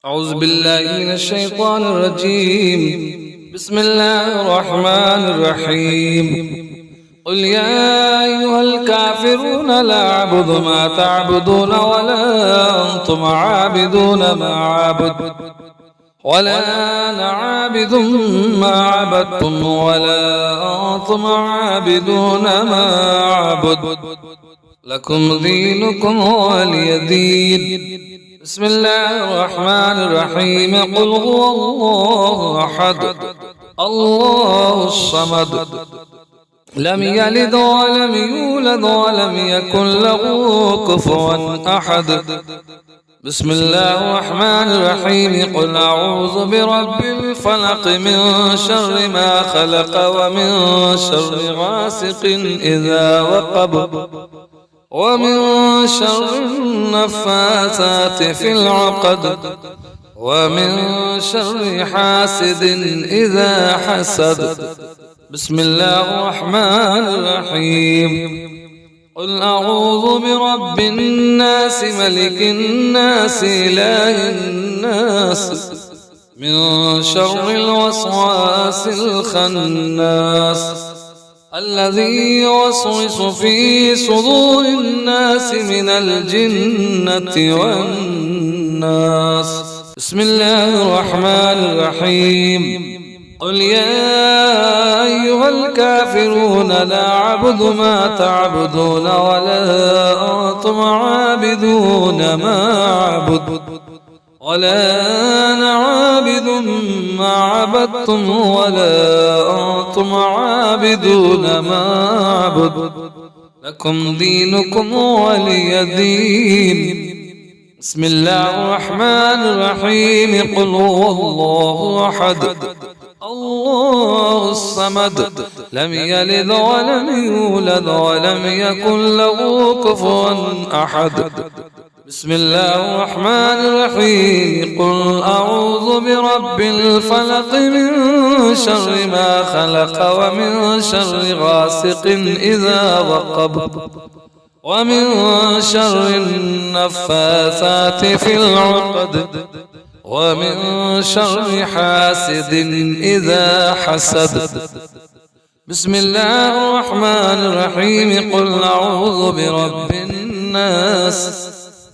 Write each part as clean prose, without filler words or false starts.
أعوذ بالله من الشيطان الرجيم. بسم الله الرحمن الرحيم. قل يا أيها الكافرون لا أعبد ما تعبدون ولا أنتم عابدون ما أعبد ولا أنا عابد ما عبدتم ولا أنتم عابدون ما أعبد لكم دينكم ولي دين. بسم الله الرحمن الرحيم. قل هو الله أحد الله الصمد لم يلد ولم يولد ولم يكن له كفوا أحد. بسم الله الرحمن الرحيم. قل أعوذ برب الفلق من شر ما خلق ومن شر غاسق إذا وقب ومن شر النفاثات في العقد ومن شر حاسد إذا حسد. بسم الله الرحمن الرحيم. قل أعوذ برب الناس ملك الناس إله الناس من شر الوسواس الخناس الذي يوسوس في صدور الناس من الجنة والناس. بسم الله الرحمن الرحيم. قل يا أيها الكافرون لا أعبد ما تعبدون ولا أنتم عابدون ما أعبد ولا أنا عابد ما عبدتم ولا أنتم عابدون ما أعبد لكم دينكم ولي دين. بسم الله الرحمن الرحيم. قل هو الله أحد الله الصمد لم يلد ولم يولد ولم يكن له كفوا أحد. بسم الله الرحمن الرحيم. قل أعوذ برب الفلق من شر ما خلق ومن شر غاسق إذا وقب ومن شر النفاثات في العقد ومن شر حاسد إذا حسد. بسم الله الرحمن الرحيم. قل أعوذ برب الناس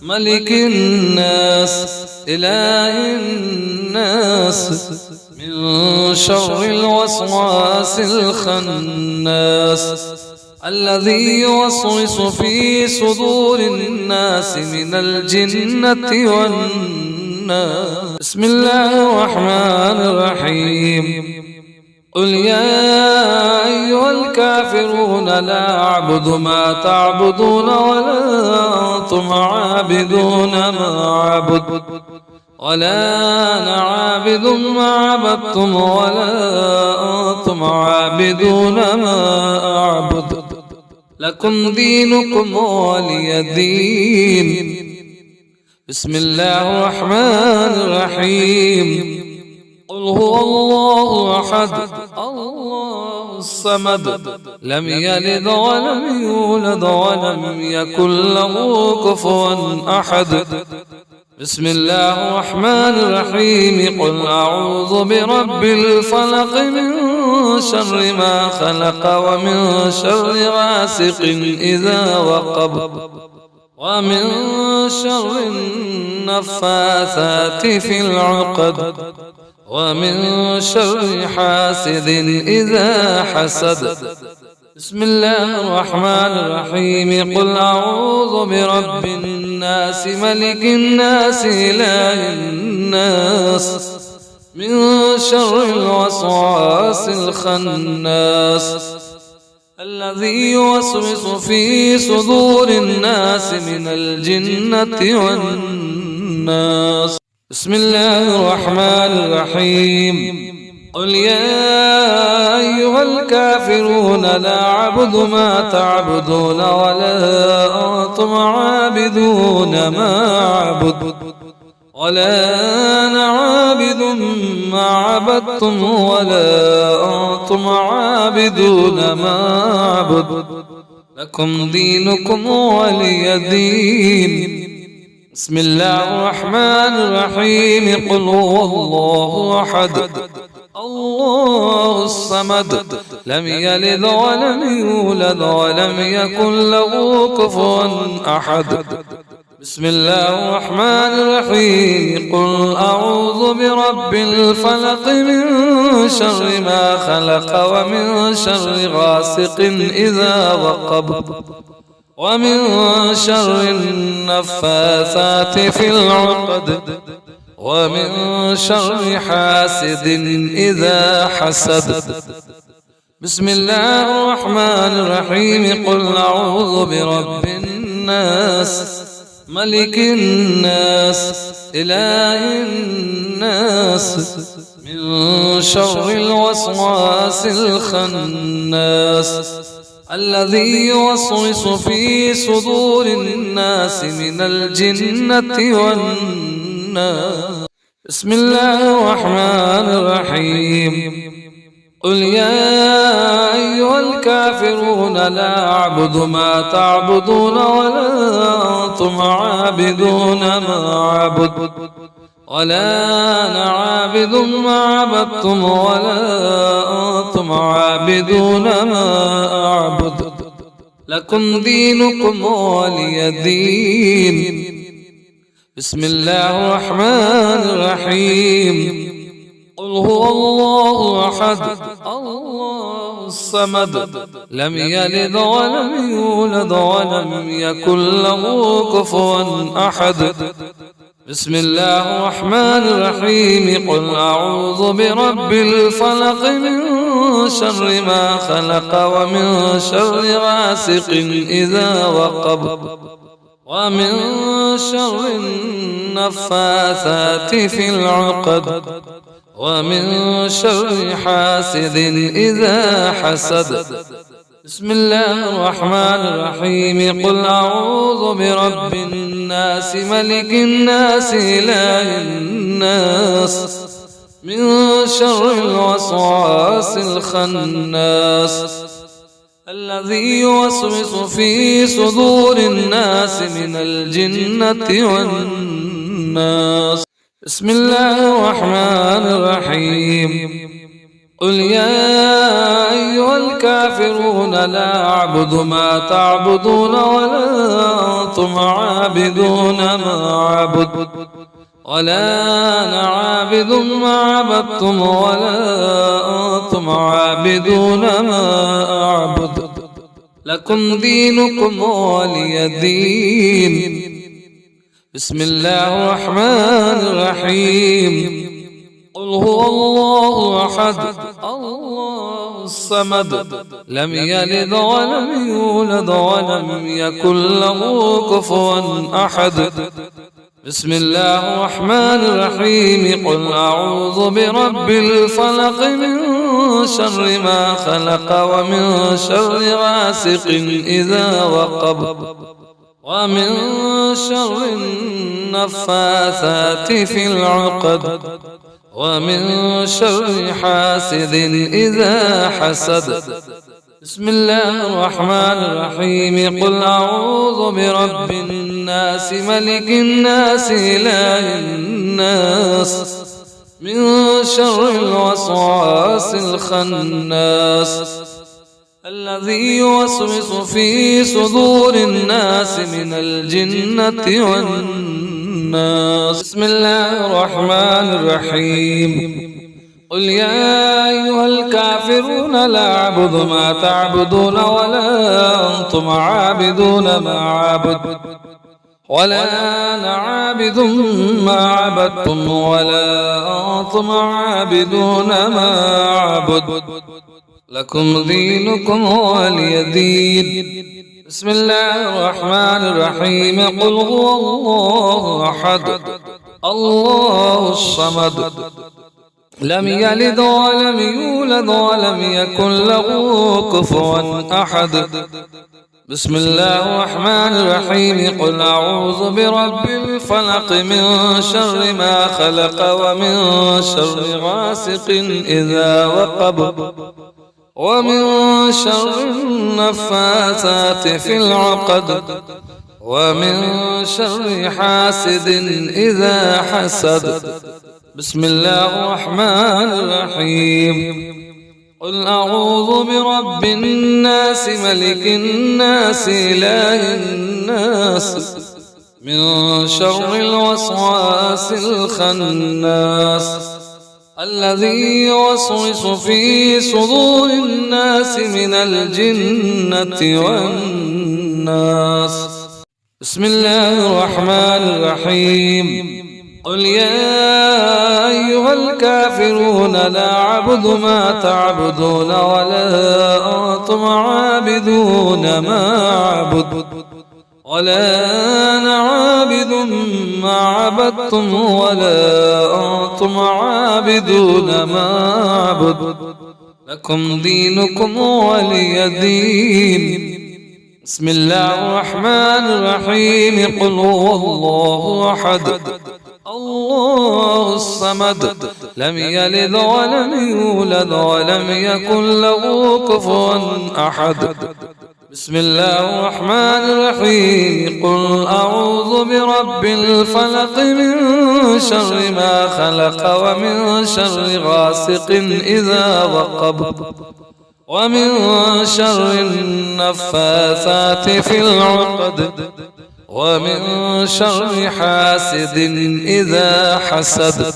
ملك الناس إله الناس من شر الوسواس الخناس الذي يوسوس في صدور الناس من الجنة والناس. بسم الله الرحمن الرحيم. قل يا أيها الكافرون لا أعبد ما تعبدون ولا أنتم عابدون ما أعبد ولا أنا عابد ما عبدتم ولا أنتم عابدون ما أعبد لكم دينكم ولي دين. بسم الله الرحمن الرحيم. قل هو الله أحد الله الصمد لم يلد ولم يولد ولم يكن له كفوا أحد. بسم الله الرحمن الرحيم. قل أعوذ برب الفلق من شر ما خلق ومن شر غاسق إذا وقب ومن شر النفاثات في العقد ومن شر حاسد إذا حسد. بسم الله الرحمن الرحيم. قل أعوذ برب الناس ملك الناس إله الناس من شر الوسواس الخناس الذي يوسوس في صدور الناس من الجنة والناس. بسم الله الرحمن الرحيم. قل يا أيها الكافرون لا أعبد ما تعبدون ولا أنتم عابدون ما أعبد ولا أنا عابد ما عبدتم ولا أنتم عابدون ما أعبد لكم دينكم ولي دين. بسم الله الرحمن الرحيم قل هو الله أحد الله الصمد لم يلد ولم يولد ولم يكن له كفوا أحد بسم الله الرحمن الرحيم قل أعوذ برب الفلق من شر ما خلق ومن شر غاسق إذا وقب ومن شر النفاثات في العقد ومن شر حاسد إذا حسد بسم الله الرحمن الرحيم قل أعوذ برب الناس ملك الناس إله الناس من شر الوسواس الخناس الذي يوسوس في صدور الناس من الجنة والناس بسم الله الرحمن الرحيم قل يا أيها الكافرون لا أعبد ما تعبدون ولا أنتم عابدون ما أعبد ولا أنا عابد ما عبدتم ولا أنتم عابدون ما أعبد لكم دينكم ولي دين بسم الله الرحمن الرحيم قل هو الله أحد الله الصمد لم يلد ولم يولد ولم يكن له كفوا أحد بسم الله الرحمن الرحيم قل أعوذ برب الفلق من شر ما خلق ومن شر غاسق إذا وقب ومن شر النفاثات في العقد ومن شر حاسد إذا حسد بسم الله الرحمن الرحيم قل أعوذ برب الناس ملك الناس إله الناس من شر الوسواس الخناس الذي يوسوس في صدور الناس من الجنة والناس بسم الله الرحمن الرحيم قل يا أيها الكافرون لا أعبد ما تعبدون ولا أنتم عابدون ما أعبد ولا أنا عابد ما عبدتم ولا أنتم عابدون ما أعبد لكم دينكم ولي دين بسم الله الرحمن الرحيم قل هو الله أحد الله الصمد لم يلد ولم يولد ولم يكن له كفوا أحد بسم الله الرحمن الرحيم قل أعوذ برب الفلق من شر ما خلق ومن شر غاسق إذا وقب ومن شر النفاثات في العقد ومن شر حاسد إذا حسد بسم الله الرحمن الرحيم قل أعوذ برب الناس ملك الناس إله الناس من شر الوسواس الخناس الذي يوسوس في صدور الناس من الجنة والناس بسم الله الرحمن الرحيم قل يا أيها الكافرون لا أعبد ما تعبدون ولا أنتم عابدون ما أعبد ولا أنا عابد ما عبدتم ولا أنتم عابدون ما أعبد لكم دينكم ولي دين بسم الله الرحمن الرحيم قل هو الله أحد الله الصمد لم يلد ولم يولد ولم يكن له كفوا أحد بسم الله الرحمن الرحيم قل أعوذ برب الفلق من شر ما خلق ومن شر غاسق إذا وقب ومن شر النفاثات في العقد ومن شر حاسد إذا حسد. بسم الله الرحمن الرحيم. قل أعوذ برب الناس ملك الناس إله الناس من شر الوسواس الخناس الذي يوسوس في صدور الناس من الجنة والناس. بسم الله الرحمن الرحيم. قل يا أيها الكافرون لا أعبد ما تعبدون ولا أنتم عابدون ما أعبد ولا أنا عابد ما عبدتم ولا أنتم عابدون ما أعبد لكم دينكم ولي دين. بسم الله الرحمن الرحيم. قل هو الله أحد الله الصمد لم يلد ولم يولد ولم يكن له كفوا أحد. بسم الله الرحمن الرحيم. قل أعوذ برب الفلق من شر ما خلق ومن شر غاسق إذا وقب ومن شر النفاثات في العقد ومن شر حاسد إذا حسد.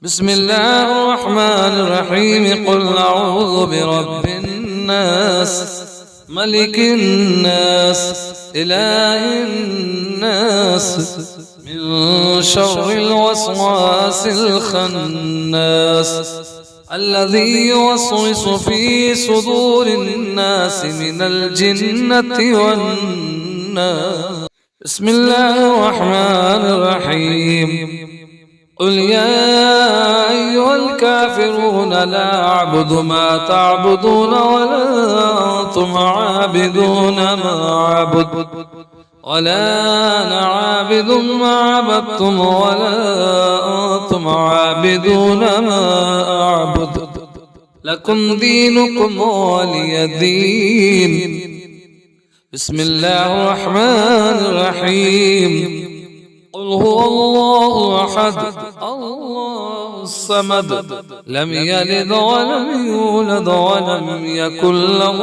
بسم الله الرحمن الرحيم. قل أعوذ برب الناس ملك الناس إله الناس من شر الوسواس الخناس الذي يوسوس في صدور الناس من الجنة والناس. بسم الله الرحمن الرحيم. قل يا أيها الكافرون لا أعبد ما تعبدون ولا أنتم عابدون ما أعبد ولا أنا عابد ما عبدتم ولا أنتم عابدون ما أعبد لكم دينكم ولي دين. بسم الله الرحمن الرحيم. قل هو الله أحد الله الصمد لم يلد ولم يولد ولم يكن له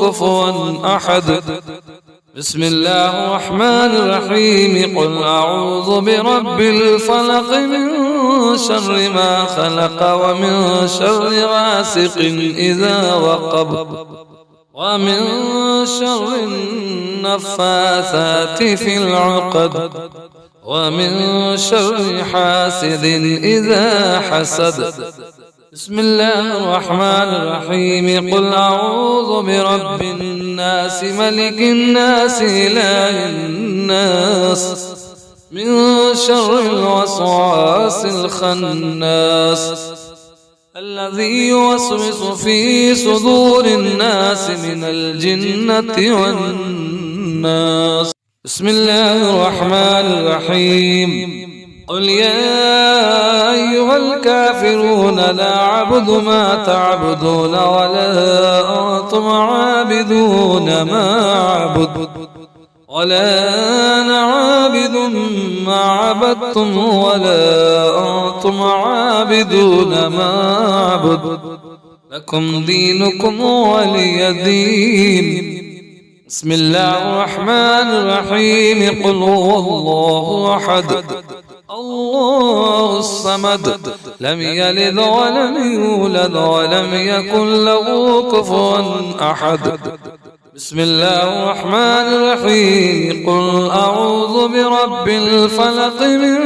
كفوا أحد. بسم الله الرحمن الرحيم. قل أعوذ برب الفلق من شر ما خلق ومن شر غاسق إذا وقب ومن شر النفاثات في العقد ومن شر حاسد إذا حسد. بسم الله الرحمن الرحيم. قل أعوذ برب الناس ملك الناس إله الناس من شر الوسواس الخناس الذي يوسوس في صدور الناس من الجنة والناس. بسم الله الرحمن الرحيم. قل يا أيها الكافرون لا أعبد ما تعبدون ولا أنتم عابدون ما أعبد ولا أنا عابد ما عبدتم ولا أنتم عابدون ما أعبد لكم دينكم ولي دين. بسم الله الرحمن الرحيم. قل هو الله أحد الله الصمد لم يلد ولم يولد ولم يكن له كفوا أحد. بسم الله الرحمن الرحيم. قل أعوذ برب الفلق من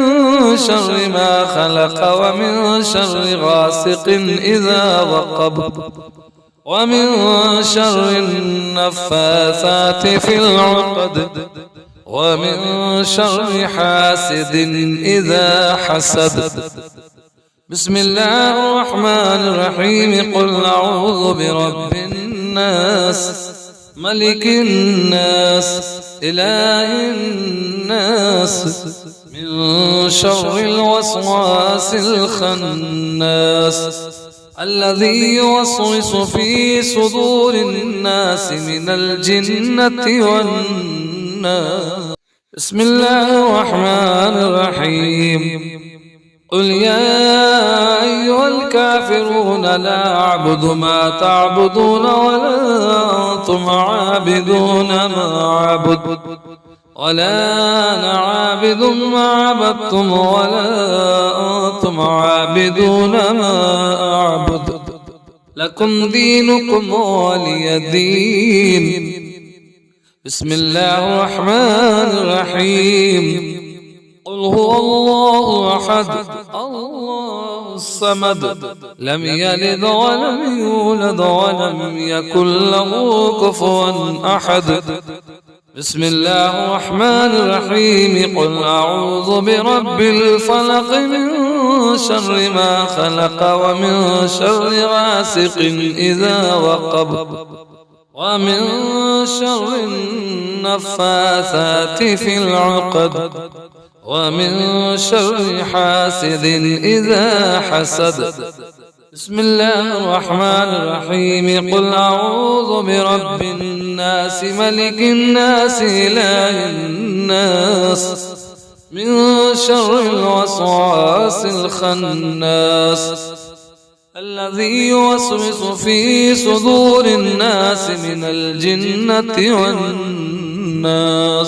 شر ما خلق ومن شر غاسق إذا وقب ومن شر النفاثات في العقد ومن شر حاسد إذا حسد. بسم الله الرحمن الرحيم. قل أعوذ برب الناس ملك الناس إله الناس من شر الوسواس الخناس الذي يوسوس في صدور الناس من الجنة والناس. الناس. بسم الله الرحمن الرحيم. قل يا أيها الكافرون لا أعبد ما تعبدون ولا أنتم عابدون ما أعبد ولا أنا عابد ما عبدتم ولا أنتم عابدون ما أعبد لكم دينكم ولي دين. بسم الله الرحمن الرحيم. قل هو الله أحد الله الصمد لم يلد ولم يولد ولم يكن له كفوا أحد. بسم الله الرحمن الرحيم. قل أعوذ برب الفلق من شر ما خلق ومن شر غاسق إذا وقب ومن شر النفاثات في العقد ومن شر حاسد إذا حسد. بسم الله الرحمن الرحيم. قل أعوذ برب الناس ملك الناس إله الناس من شر الوسواس الخناس الذي يوسوس في صدور الناس من الجنة والناس.